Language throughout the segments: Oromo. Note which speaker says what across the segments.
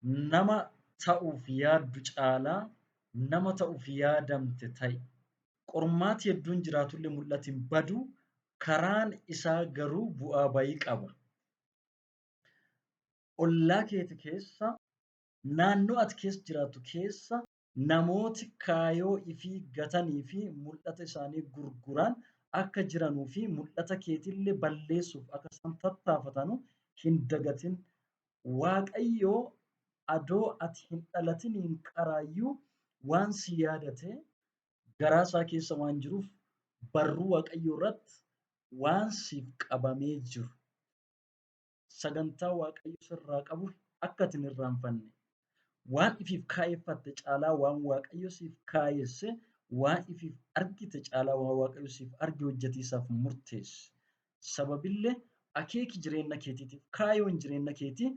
Speaker 1: nama ta'uuf yaaddu caalaa nama ta'uuf yaadamte ta'i. Qormaati hedduun jiraatullee mul'atiin badu karaan isaa garuu bu'aa bayii qaba. Ollaa keeti keessa naannoo ati keessa jiraattu keessa namooti kaayoo ifii gatanii fi mul'ata isaanii gurguran akka jiranuu fi mul'ata keetillee balleessuuf akka isaan tattaafatanu hin dagatin. Waaqayyoo adoo ati hin dhalatiniin qaraayyuu waan si yaadate garaa isaa keessa waan jiruuf barruu Waaqayyoo irratti waan siif qabamee jiru. Sagantaa Waaqayyo sirraa qabu akka ati hin irraanfanne. Waan ifiif kaayeffatte caalaa waan Waaqayyo siif kaayesse, waan ifiif argite caalaa waan Waaqayyo siif arge hojjetiisaaf murteessi. Sababillee akeeki jireenya keetiitiif kaayoon jireenya keetii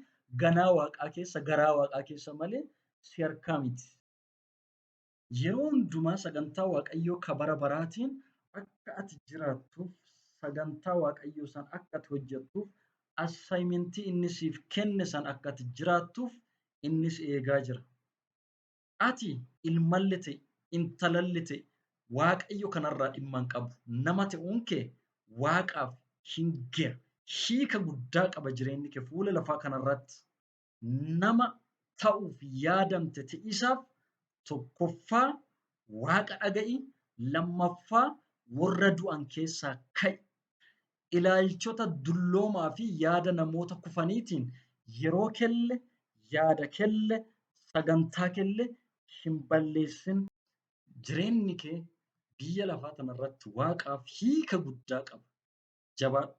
Speaker 1: ganaa Waaqaa keessa, garaa Waaqaa keessa malee si harkaa miti. Yeroo hundumaa sagantaa Waaqayyoo ka bara baraatiin akka ati jiraattuuf, sagantaa Waaqayyoo san akka ati hojjettuuf, assaayimentii inni siif kenne san akka ati jiraattuuf inni si eegaa jira. Ati ilmallee ta'e, intalallee ta'e Waaqayyo kanarraa dhimma hin qabu. Nama ta'uun kee Waaqaaf hin ga'a. Hiika guddaa qaba jireenyi kee fuula lafaa kanarratti. Nama ta'uuf yaadamte ta'isaaf tokkoffaa Waaqa dhaga'i, lammaffaa warra du'an keessaa ka'i. Ilaalchota dulloomaa fi yaada namoota kufaniitiin yeroo kelle, yaada kelle, sagantaa kelle hin balleessin. Jireenyi kee biyya lafaa kanarratti Waaqaaf hiika guddaa qaba. Jabaadhu.